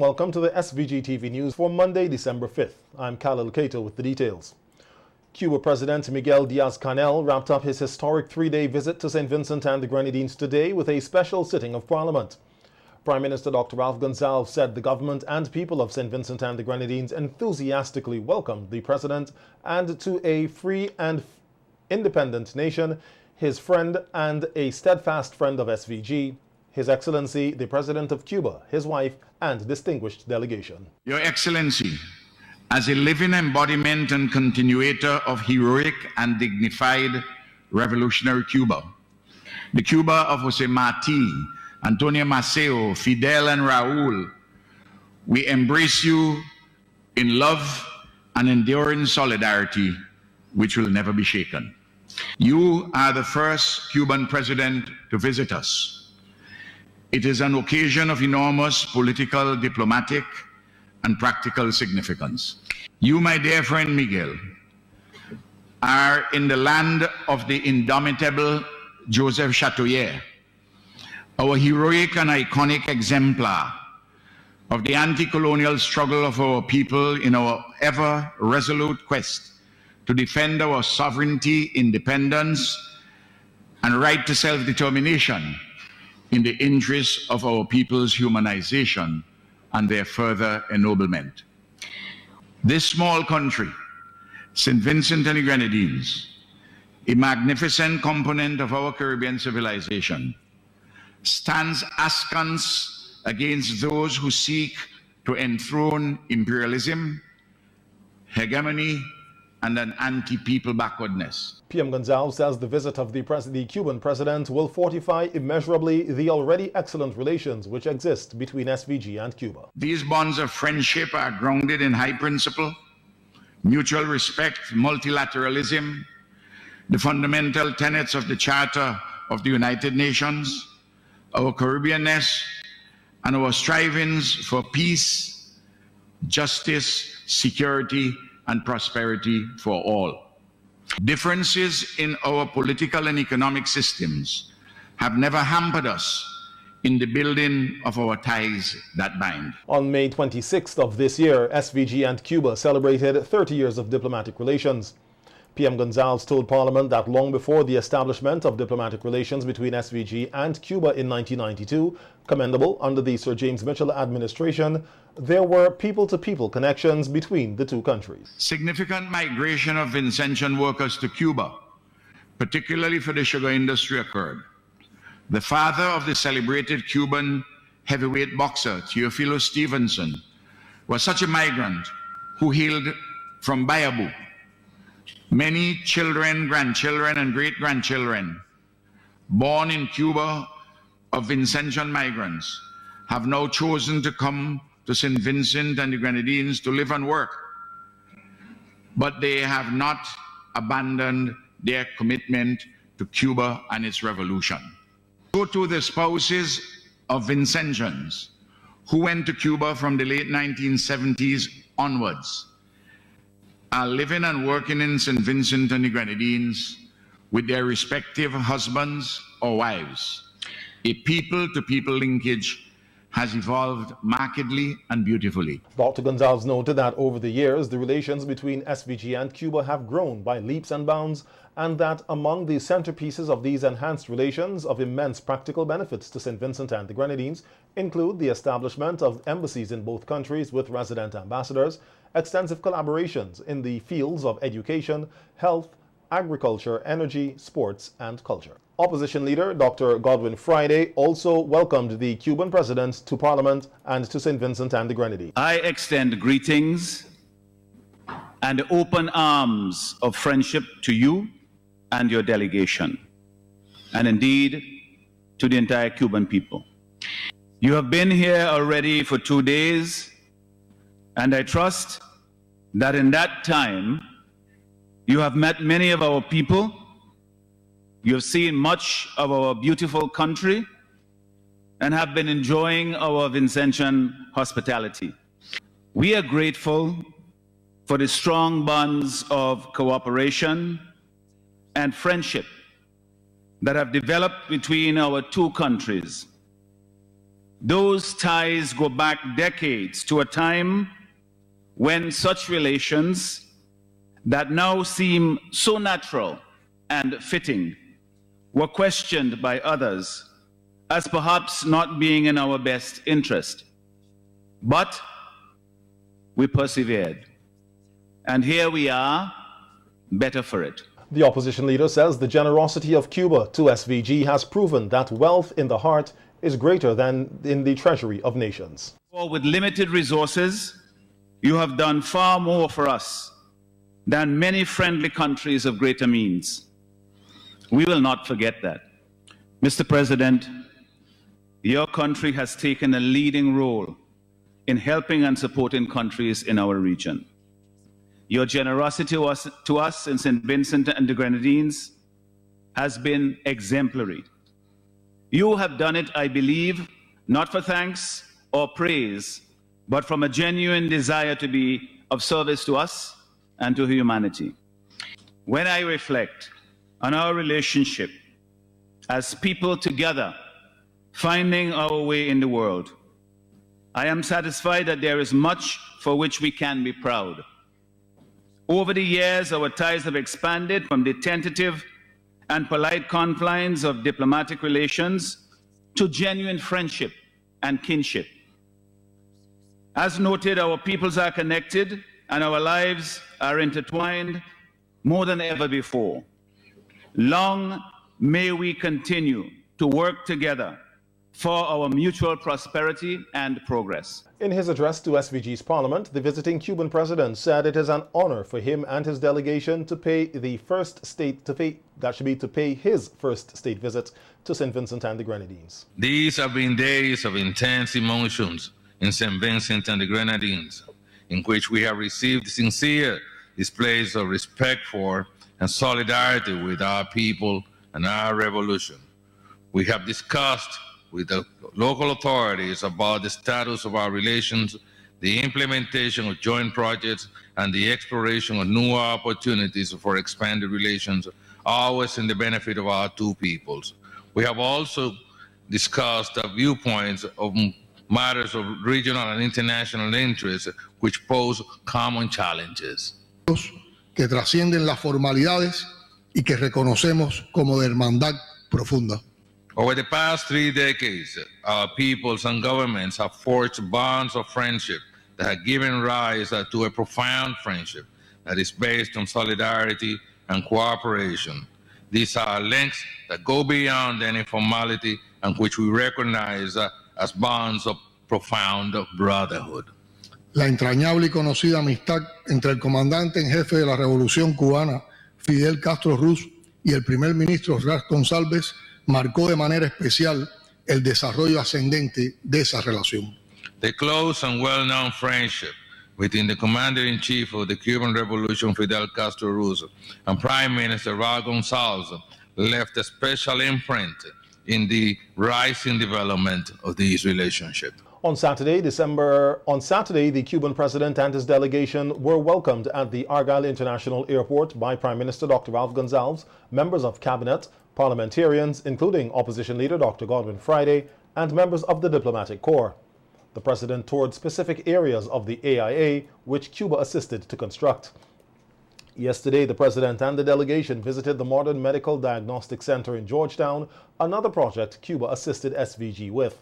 welcome to the SVG TV News for Monday, December 5th. I'm Calypso with the details. Cuba President Miguel Diaz-Canel wrapped up his historic three-day visit to St. Vincent and the Grenadines today with a special sitting of Parliament. Prime Minister Dr. Ralph Gonsalves said the government and people of St. Vincent and the Grenadines enthusiastically welcomed the president and to a free and independent nation, his friend and a steadfast friend of SVG, His Excellency, the President of Cuba, his wife, and distinguished delegation. Your Excellency, as a living embodiment and continuator of heroic and dignified revolutionary Cuba, the Cuba of Jose Marti, Antonio Maceo, Fidel, and Raul, we embrace you in love and enduring solidarity, which will never be shaken. You are the first Cuban president to visit us. It is an occasion of enormous political, diplomatic, and practical significance. You, my dear friend Miguel, are in the land of the indomitable Joseph Chatoyer, our heroic and iconic exemplar of the anti-colonial struggle of our people in our ever-resolute quest to defend our sovereignty, independence, and right to self-determination in the interest of our people's humanization and their further ennoblement. This small country, St. Vincent and the Grenadines, a magnificent component of our Caribbean civilization, stands askance against those who seek to enthrone imperialism, hegemony, and an anti-people backwardness. PM Gonsalves says the visit of the Cuban president will fortify immeasurably the already excellent relations which exist between SVG and Cuba. These bonds of friendship are grounded in high principle, mutual respect, multilateralism, the fundamental tenets of the Charter of the United Nations, our Caribbeanness, and our strivings for peace, justice, security, and prosperity for all. Differences in our political and economic systems have never hampered us in the building of our ties that bind. On May 26th of this year, SVG and Cuba celebrated 30 years of diplomatic relations. PM Gonsalves told Parliament that long before the establishment of diplomatic relations between SVG and Cuba in 1992, commendable under the Sir James Mitchell administration, there were people-to-people connections between the two countries. Significant migration of Vincentian workers to Cuba, particularly for the sugar industry, occurred. The father of the celebrated Cuban heavyweight boxer, Teofilo Stevenson, was such a migrant who hailed from Bayaboo. Many children, grandchildren, and great-grandchildren born in Cuba of Vincentian migrants have now chosen to come to St. Vincent and the Grenadines to live and work. But they have not abandoned their commitment to Cuba and its revolution. So too the spouses of Vincentians who went to Cuba from the late 1970s onwards are living and working in St. Vincent and the Grenadines with their respective husbands or wives. A people-to-people linkage has evolved markedly and beautifully. Dr. Gonsalves noted that over the years, the relations between SVG and Cuba have grown by leaps and bounds, and that among the centerpieces of these enhanced relations of immense practical benefits to St. Vincent and the Grenadines include the establishment of embassies in both countries with resident ambassadors, extensive collaborations in the fields of education, health, agriculture, energy, sports, and culture. Opposition leader Dr. Godwin Friday also welcomed the Cuban president to Parliament and to St. Vincent and the Grenadines. I extend greetings and open arms of friendship to you and your delegation, and indeed to the entire Cuban people. You have been here already for 2 days, and I trust that in that time you have met many of our people, you have seen much of our beautiful country, and have been enjoying our Vincentian hospitality. We are grateful for the strong bonds of cooperation and friendship that have developed between our two countries. Those ties go back decades to a time when such relations that now seem so natural and fitting were questioned by others as perhaps not being in our best interest. But we persevered, and here we are, better for it. The opposition leader says the generosity of Cuba to SVG has proven that wealth in the heart is greater than in the treasury of nations. With limited resources, you have done far more for us than many friendly countries of greater means. We will not forget that. Mr. President, your country has taken a leading role in helping and supporting countries in our region. Your generosity to us in St. Vincent and the Grenadines has been exemplary. You have done it, I believe, not for thanks or praise, but from a genuine desire to be of service to us and to humanity. When I reflect on our relationship as people together finding our way in the world, I am satisfied that there is much for which we can be proud. Over the years, our ties have expanded from the tentative and polite confines of diplomatic relations to genuine friendship and kinship. As noted, our peoples are connected and our lives are intertwined more than ever before. Long may we continue to work together for our mutual prosperity and progress. In his address to SVG's parliament, the visiting Cuban president said it is an honor for him and his delegation to pay his first state visit to St. Vincent and the Grenadines. These have been days of intense emotions in St. Vincent and the Grenadines, in which we have received sincere displays of respect for and solidarity with our people and our revolution. We have discussed with the local authorities about the status of our relations, the implementation of joint projects, and the exploration of new opportunities for expanded relations, always in the benefit of our two peoples. We have also discussed the viewpoints of matters of regional and international interest which pose common challenges. Que trascienden las formalidades y que reconocemos como de hermandad profunda. Over the past 3 decades, our peoples and governments have forged bonds of friendship that have given rise to a profound friendship that is based on solidarity and cooperation. These are links that go beyond any formality and which we recognize as bonds of profound brotherhood. La entrañable y conocida amistad entre el comandante en jefe de la Revolución Cubana, Fidel Castro Ruz, y el primer ministro Ras González marcó de manera especial el desarrollo ascendente de esa relación. The close and well-known friendship between the Commander-in-Chief of the Cuban Revolution, Fidel Castro Ruz, and Prime Minister Ras González left a special imprint in the rising development of these relationships. On Saturday, the Cuban president and his delegation were welcomed at the Argyle International Airport by Prime Minister Dr. Ralph Gonsalves, members of cabinet, parliamentarians, including opposition leader Dr. Godwin Friday, and members of the diplomatic corps. The president toured specific areas of the AIA, which Cuba assisted to construct. Yesterday, the president and the delegation visited the Modern Medical Diagnostic Center in Georgetown, another project Cuba assisted SVG with.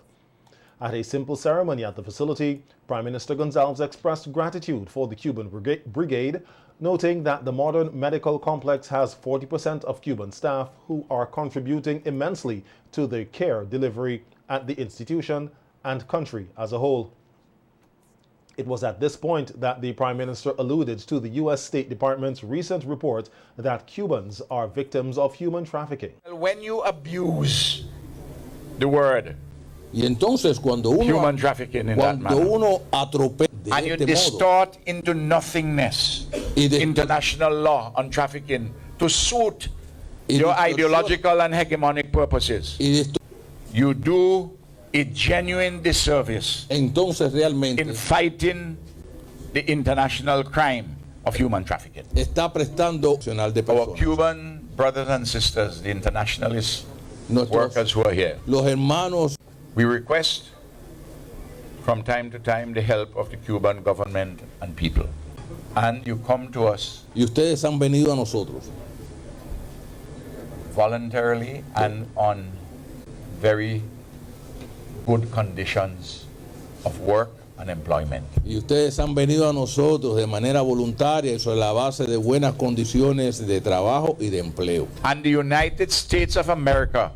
At a simple ceremony at the facility, Prime Minister Gonsalves expressed gratitude for the Cuban brigade, noting that the modern medical complex has 40% of Cuban staff who are contributing immensely to the care delivery at the institution and country as a whole. It was at this point that the Prime Minister alluded to the U.S. State Department's recent report that Cubans are victims of human trafficking. When you abuse the word Y entonces cuando human trafficking in that manner, uno atropella and you distort into nothingness international law on trafficking to suit your ideological and hegemonic purposes, you do a genuine disservice in fighting the international crime of human trafficking. Our Cuban brothers and sisters, the internationalist workers who are here, los hermanos, we request from time to time the help of the Cuban government and people. And you come to us Y ustedes han venido a nosotros voluntarily and on very good conditions of work and employment. y ustedes han venido a nosotros de manera voluntaria y sobre la base de buenas condiciones de trabajo y de empleo. And the United States of America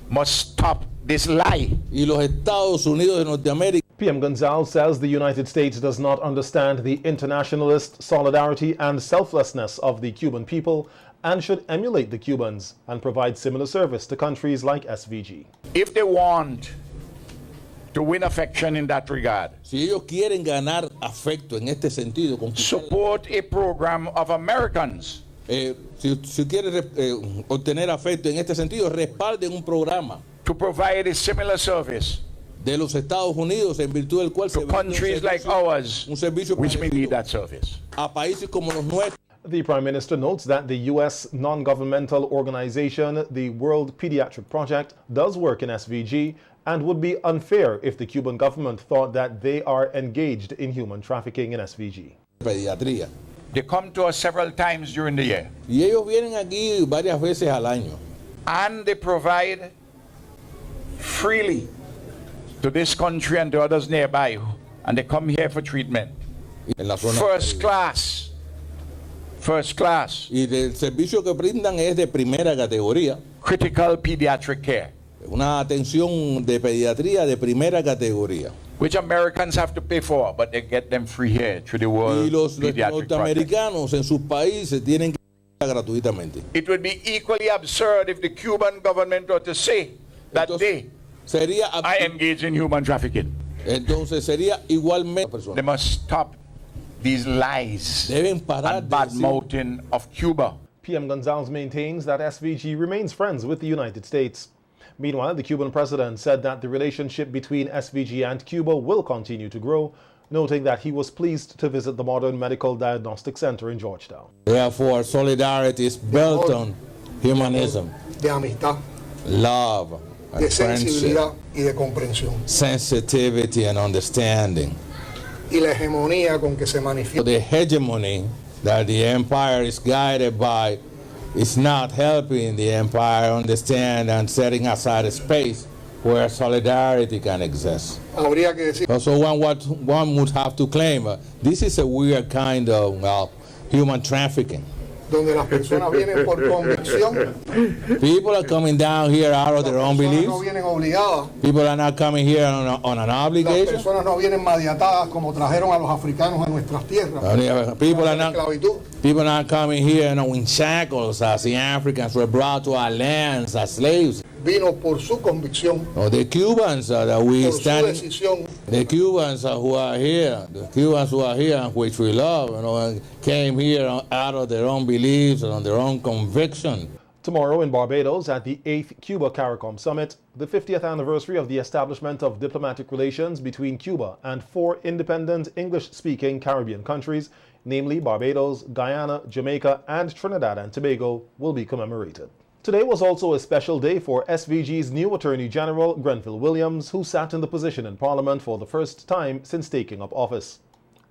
must stop this lie. Y los Estados Unidos de Norteamérica. PM Gonzalez says the United States does not understand the internationalist solidarity and selflessness of the Cuban people and should emulate the Cubans and provide similar service to countries like SVG. If they want to win affection in that regard, Si ellos quieren ganar afecto en este sentido, support a program of Americans si quieren obtener afecto en este sentido, respalden un programa to provide a similar service de los Estados Unidos en virtud del cual to se brinda countries like ours, un servicio which may need parecido that service. a países como los nuestros. The Prime Minister notes that the U.S. non-governmental organization, the World Pediatric Project, does work in SVG and would be unfair if the Cuban government thought that they are engaged in human trafficking in SVG. Pediatría. They come to us several times during the year, Y ellos vienen aquí varias veces al año and they provide freely to this country and to others nearby, and they come here for treatment. en la zona. First class. First class. Y el servicio que brindan es de primera categoría, Critical pediatric care, una atención de pediatría de primera categoría. which Americans have to pay for, but they get them free here through the Y World los Pediatric Project. norteamericanos en sus países tienen que pagar gratuitamente. It would be equally absurd if the Cuban government were to say that Entonces, sería I engage in human trafficking. entonces sería igualmente They must stop these lies deben parar and de bad decir- mouthing of Cuba. PM Gonzalez maintains that SVG remains friends with the United States. Meanwhile, the Cuban president said that the relationship between SVG and Cuba will continue to grow, noting that he was pleased to visit the Modern Medical Diagnostic Center in Georgetown. Therefore, solidarity is built on humanism, de amistad, love, de and friendship, sensibilidad y de comprensión. sensitivity and understanding. Y la hegemonía con que se manifiesta The hegemony that the empire is guided by is not helping the empire understand and setting aside a space where solidarity can exist. habría que decir So one would have to claim this is a weird kind of human trafficking. donde las personas vienen por convicción, People are coming down here out of las their own personas beliefs. no vienen obligadas, People are not coming here on an las obligation. personas no vienen maniatadas como trajeron a los africanos a nuestras tierras. People are La not esclavitud. people are not coming here in shackles as the Africans were brought to our lands as slaves. Vino por su convicción, The Cubans that we por su stand, decisión, the Cubans who are here, which we love, and came here out of their own beliefs and on their own conviction. Tomorrow in Barbados at the 8th Cuba CARICOM Summit, the 50th anniversary of the establishment of diplomatic relations between Cuba and 4 independent English-speaking Caribbean countries, namely Barbados, Guyana, Jamaica, and Trinidad and Tobago, will be commemorated. Today was also a special day for SVG's new Attorney General, Grenville Williams, who sat in the position in Parliament for the first time since taking up office.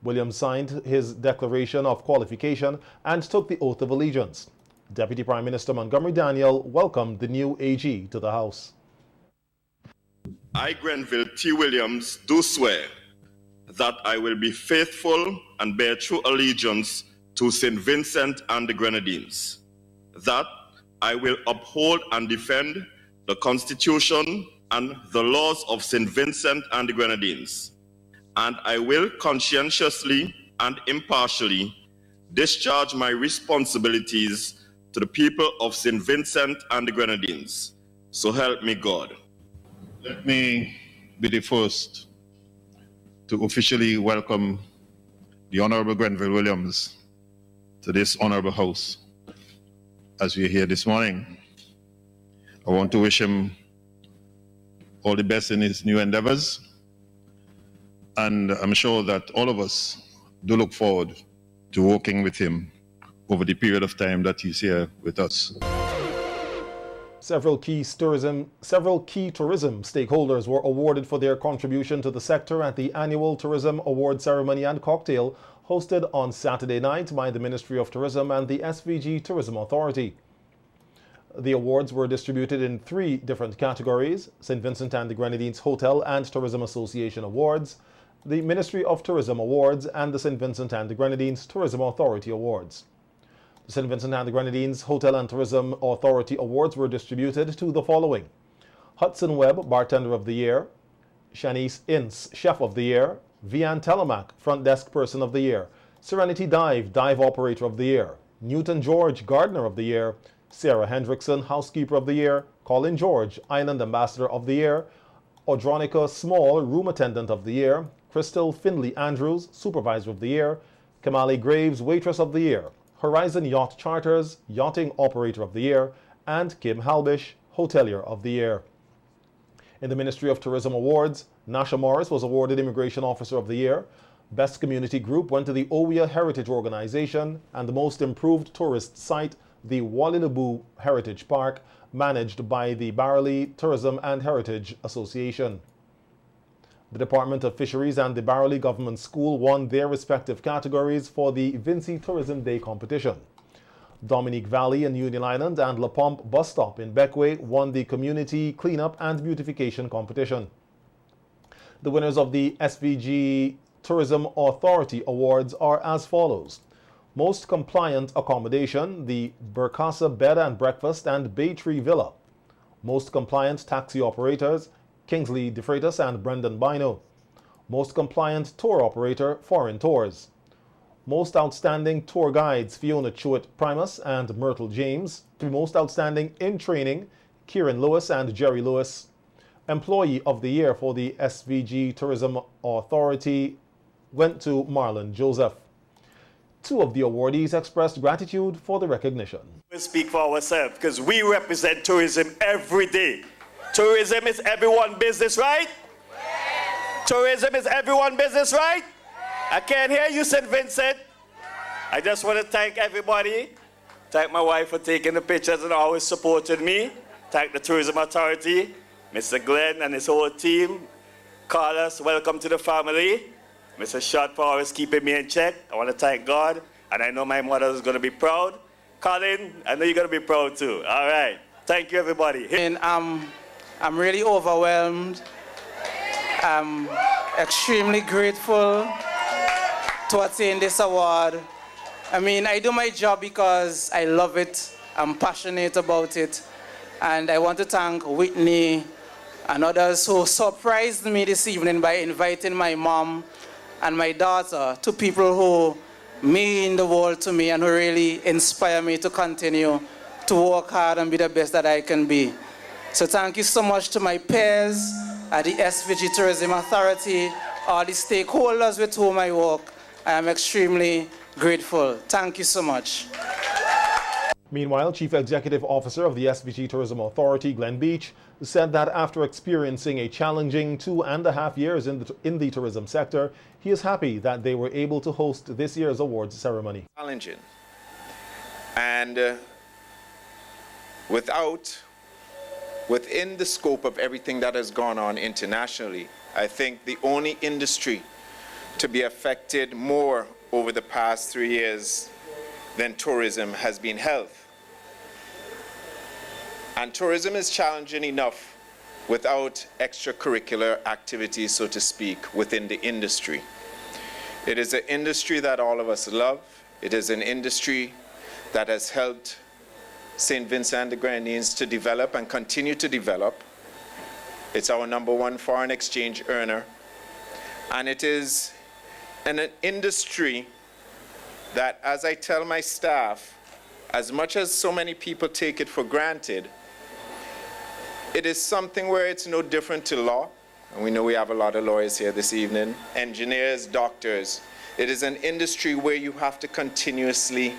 Williams signed his declaration of qualification and took the oath of allegiance. Deputy Prime Minister Montgomery Daniel welcomed the new AG to the House. I, Grenville T. Williams, do swear that I will be faithful and bear true allegiance to St. Vincent and the Grenadines, that I will uphold and defend the Constitution and the laws of St. Vincent and the Grenadines, and I will conscientiously and impartially discharge my responsibilities to the people of St. Vincent and the Grenadines. So help me God. Let me be the first to officially welcome the Honorable Grenville Williams to this honorable house. As we are here this morning, I want to wish him all the best in his new endeavors, and I'm sure that all of us do look forward to working with him over the period of time that he's here with us. Several key tourism stakeholders were awarded for their contribution to the sector at the annual Tourism Award Ceremony and Cocktail hosted on Saturday night by the Ministry of Tourism and the SVG Tourism Authority. The awards were distributed in 3 different categories: St. Vincent and the Grenadines Hotel and Tourism Association Awards, the Ministry of Tourism Awards, and the St. Vincent and the Grenadines Tourism Authority Awards. The St. Vincent and the Grenadines Hotel and Tourism Authority Awards were distributed to the following: Hudson Webb, Bartender of the Year; Shanice Ince, Chef of the Year; Vian Telemac, Front Desk Person of the Year; Serenity Dive, Dive Operator of the Year; Newton George, Gardener of the Year; Sarah Hendrickson, Housekeeper of the Year; Colin George, Island Ambassador of the Year; Audronica Small, Room Attendant of the Year; Crystal Finley Andrews, Supervisor of the Year; Kamali Graves, Waitress of the Year; Horizon Yacht Charters, Yachting Operator of the Year; and Kim Halbish, Hotelier of the Year. In the Ministry of Tourism Awards, Nasha Morris was awarded Immigration Officer of the Year. Best Community Group went to the Owia Heritage Organization, and the Most Improved Tourist Site, the Wallilabu Heritage Park, managed by the Barrowley Tourism and Heritage Association. The Department of Fisheries and the Barrowley Government School won their respective categories for the Vincy Tourism Day competition. Dominique Valley in Union Island and La Pompe Bus Stop in Beckway won the Community Cleanup and Beautification competition. The winners of the SVG Tourism Authority Awards are as follows: Most Compliant Accommodation, the Berkasa Bed and Breakfast and Baytree Villa; Most Compliant Taxi Operators, Kingsley DeFreitas and Brendan Bino; Most Compliant Tour Operator, Foreign Tours; Most Outstanding Tour Guides, Fiona Chewett Primus and Myrtle James; Most Outstanding in Training, Kieran Lewis and Jerry Lewis; Employee of the Year for the SVG Tourism Authority went to Marlon Joseph. 2 of the awardees expressed gratitude for the recognition. We speak for ourselves because we represent tourism every day. Tourism is everyone's business, right? Tourism is everyone's business, right? I can't hear you, St. Vincent. I just want to thank everybody. Thank my wife for taking the pictures and always supporting me. Thank the Tourism Authority, Mr. Glenn and his whole team. Carlos, welcome to the family. Mr. Shot for always keeping me in check. I want to thank God, and I know my mother is going to be proud. Colin, I know you're going to be proud too. All right. Thank you, everybody. And I'm really overwhelmed. I'm extremely grateful to attain this award. I mean, I do my job because I love it. I'm passionate about it. And I want to thank Whitney and others who surprised me this evening by inviting my mom and my daughter, 2 people who mean the world to me and who really inspire me to continue to work hard and be the best that I can be. So thank you so much to my peers at the SVG Tourism Authority, all the stakeholders with whom I work. I am extremely grateful. Thank you so much. Meanwhile, Chief Executive Officer of the SVG Tourism Authority, Glenn Beach, said that after experiencing a challenging 2.5 years in the tourism sector, he is happy that they were able to host this year's awards ceremony. Challenging. And within the scope of everything that has gone on internationally, I think the only industry to be affected more over the past 3 years than tourism has been health. And tourism is challenging enough without extracurricular activities, so to speak, within the industry. It is an industry that all of us love. It is an industry that has helped St. Vincent and the Grenadines to develop and continue to develop. It's our #1 foreign exchange earner. And it is an industry that, as I tell my staff, as much as so many people take it for granted, it is something where it's no different to law. And we know we have a lot of lawyers here this evening, engineers, doctors. It is an industry where you have to continuously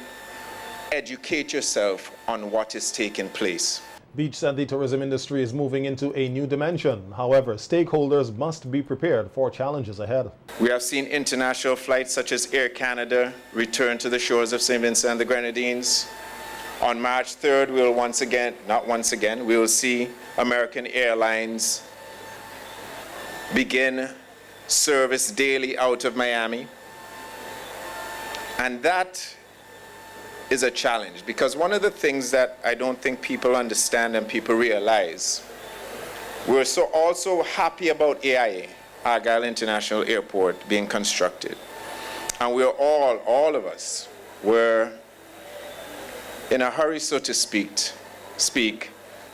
educate yourself on what is taking place. Beach said the tourism industry is moving into a new dimension. However, stakeholders must be prepared for challenges ahead. We have seen international flights such as Air Canada return to the shores of St. Vincent and the Grenadines. On March 3rd, we will see American Airlines begin service daily out of Miami. And that is a challenge, because one of the things that I don't think people understand and people realize, we're also happy about AIA, Argyle International Airport, being constructed. And we're all of us, we're in a hurry, so to speak,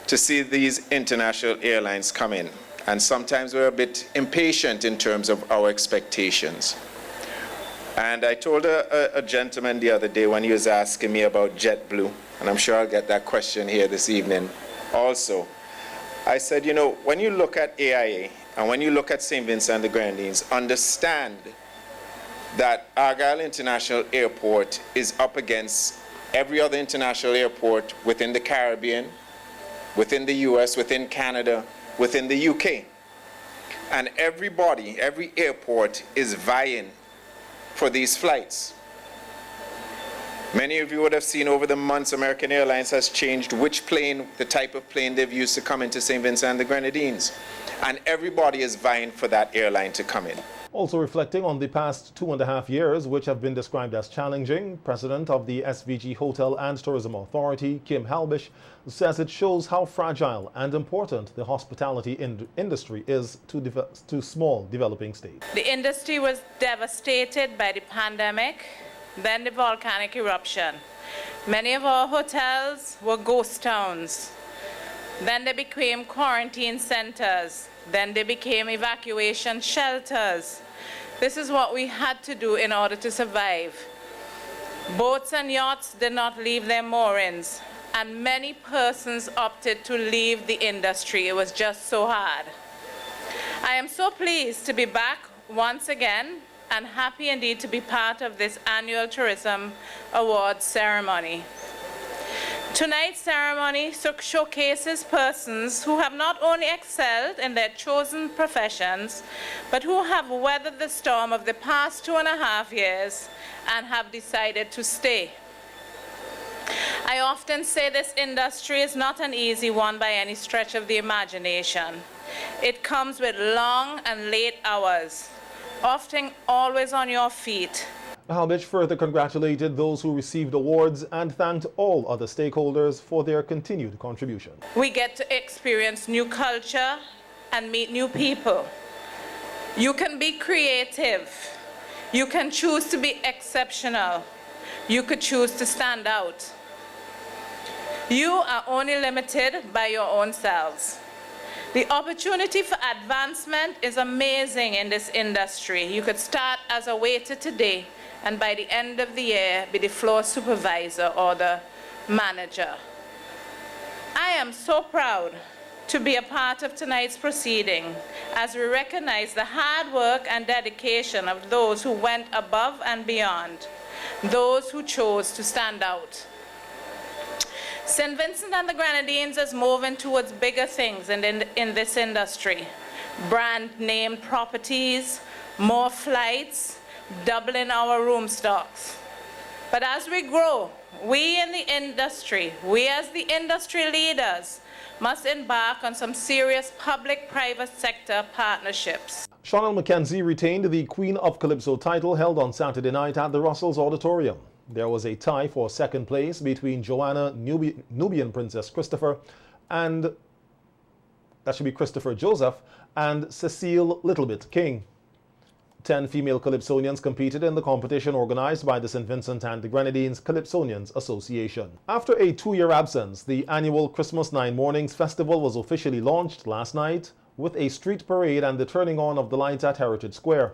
to see these international airlines come in. And sometimes we're a bit impatient in terms of our expectations. And I told a gentleman the other day when he was asking me about JetBlue, and I'm sure I'll get that question here this evening also. I said, you know, when you look at AIA and when you look at St. Vincent and the Grenadines, understand that Argyle International Airport is up against every other international airport within the Caribbean, within the US, within Canada, within the UK. And every airport is vying for these flights. Many of you would have seen over the months, American Airlines has changed which plane, the type of plane they've used to come into St. Vincent and the Grenadines. And everybody is vying for that airline to come in. Also reflecting on the past 2.5 years, which have been described as challenging, President of the SVG Hotel and Tourism Authority, Kim Halbish, says it shows how fragile and important the hospitality industry is to small developing states. The industry was devastated by the pandemic, then the volcanic eruption. Many of our hotels were ghost towns. Then they became quarantine centers. Then they became evacuation shelters. This is what we had to do in order to survive. Boats and yachts did not leave their moorings, and many persons opted to leave the industry. It was just so hard. I am so pleased to be back once again and happy indeed to be part of this annual Tourism Awards ceremony. Tonight's ceremony showcases persons who have not only excelled in their chosen professions, but who have weathered the storm of the past 2.5 years and have decided to stay. I often say this industry is not an easy one by any stretch of the imagination. It comes with long and late hours, often always on your feet. Halbish further congratulated those who received awards and thanked all other stakeholders for their continued contribution. We get to experience new culture and meet new people. You can be creative. You can choose to be exceptional. You could choose to stand out. You are only limited by your own selves. The opportunity for advancement is amazing in this industry. You could start as a waiter today, and by the end of the year, be the floor supervisor or the manager. I am so proud to be a part of tonight's proceeding as we recognize the hard work and dedication of those who went above and beyond, those who chose to stand out. St. Vincent and the Grenadines is moving towards bigger things in this industry. Brand name properties, more flights, doubling our room stocks. But as we grow, we in the industry, we as the industry leaders, must embark on some serious public-private sector partnerships. Chanel Mackenzie retained the Queen of Calypso title held on Saturday night at the Russell's Auditorium. There was a tie for second place between Joanna Nubian Princess Christopher and, that should be Christopher Joseph, and Cecile Littlebit King. 10 female Calypsonians competed in the competition organized by the St. Vincent and the Grenadines Calypsonians Association. After a 2-year absence, the annual Christmas 9 Mornings Festival was officially launched last night with a street parade and the turning on of the lights at Heritage Square.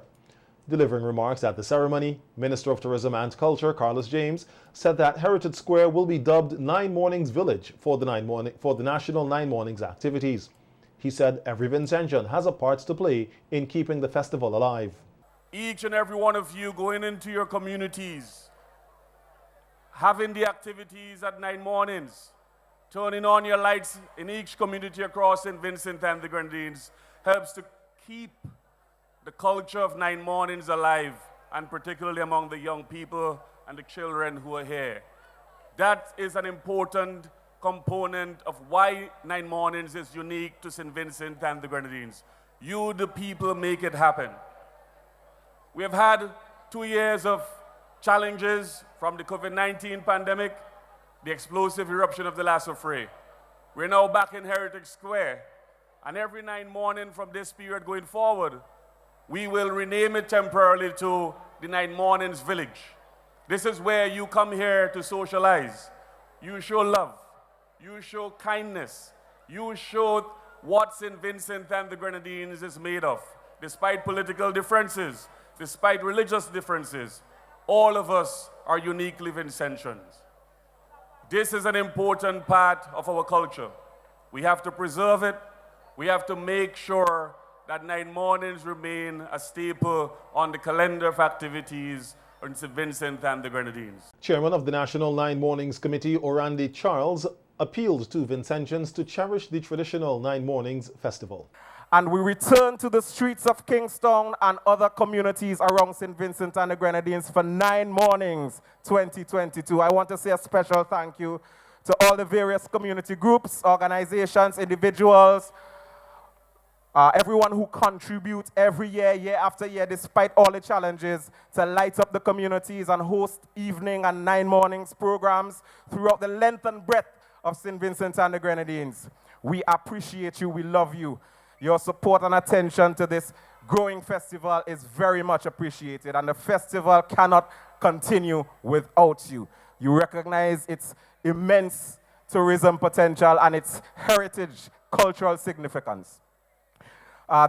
Delivering remarks at the ceremony, Minister of Tourism and Culture Carlos James said that Heritage Square will be dubbed 9 Mornings Village for the National 9 Mornings activities. He said every Vincentian has a part to play in keeping the festival alive. Each and every one of you going into your communities, having the activities at 9 Mornings, turning on your lights in each community across St. Vincent and the Grenadines helps to keep the culture of 9 Mornings alive, and particularly among the young people and the children who are here. That is an important component of why 9 Mornings is unique to St. Vincent and the Grenadines. You, the people, make it happen. We have had 2 years of challenges from the COVID-19 pandemic, the explosive eruption of the Lasso Fray. We're now back in Heritage Square, and every 9 Morning from this period going forward, we will rename it temporarily to the 9 Mornings Village. This is where you come here to socialize. You show love, you show kindness, you show what St. Vincent and the Grenadines is made of. Despite political differences, despite religious differences, all of us are uniquely Vincentians. This is an important part of our culture. We have to preserve it. We have to make sure that 9 Mornings remain a staple on the calendar of activities in St. Vincent and the Grenadines. Chairman of the National 9 Mornings Committee, Orandi Charles, appealed to Vincentians to cherish the traditional 9 Mornings festival. And we return to the streets of Kingstown and other communities around St. Vincent and the Grenadines for 9 Mornings 2022. I want to say a special thank you to all the various community groups, organizations, individuals, everyone who contributes every year, year after year, despite all the challenges, to light up the communities and host evening and 9 Mornings programs throughout the length and breadth of St. Vincent and the Grenadines. We appreciate you. We love you. Your support and attention to this growing festival is very much appreciated, and the festival cannot continue without you. You recognize its immense tourism potential and its heritage cultural significance.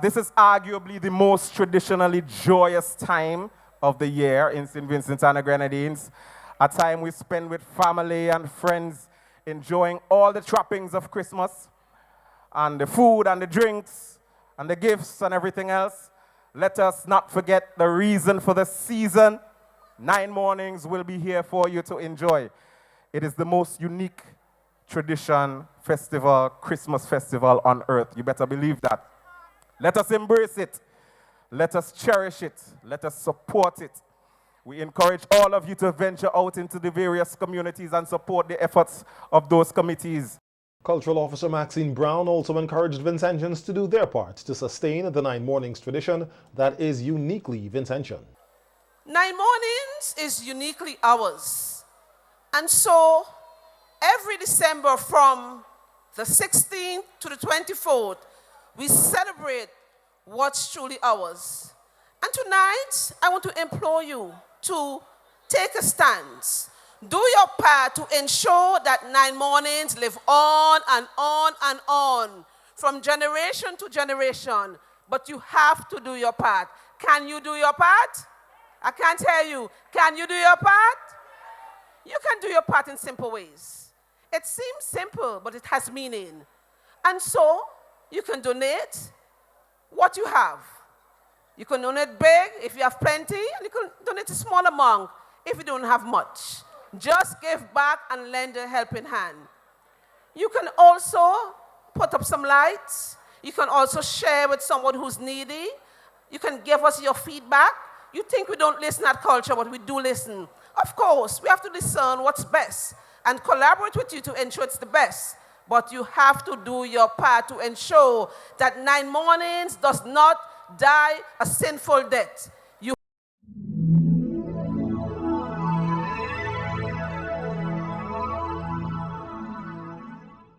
This is arguably the most traditionally joyous time of the year in St. Vincent and the Grenadines, a time we spend with family and friends enjoying all the trappings of Christmas, and the food and the drinks and the gifts and everything else. Let us not forget the reason for the season. 9 Mornings will be here for you to enjoy. It is the most unique tradition, festival, Christmas festival on earth. You better believe that. Let us embrace it. Let us cherish it. Let us support it. We encourage all of you to venture out into the various communities and support the efforts of those committees. Cultural Officer Maxine Brown also encouraged Vincentians to do their part to sustain the 9 Mornings tradition that is uniquely Vincentian. 9 Mornings is uniquely ours. And so, every December from the 16th to the 24th, we celebrate what's truly ours. And tonight, I want to implore you to take a stance. Do your part to ensure that 9 Mornings live on and on and on, from generation to generation. But you have to do your part. Can you do your part? I can't hear you. Can you do your part? You can do your part in simple ways. It seems simple, but it has meaning. And so, you can donate what you have. You can donate big if you have plenty, and you can donate a small amount if you don't have much. Just give back and lend a helping hand. You can also put up some lights. You can also share with someone who's needy. You can give us your feedback. You think we don't listen at culture, but we do listen. Of course, we have to discern what's best and collaborate with you to ensure it's the best. But you have to do your part to ensure that 9 Mornings does not die a sinful death.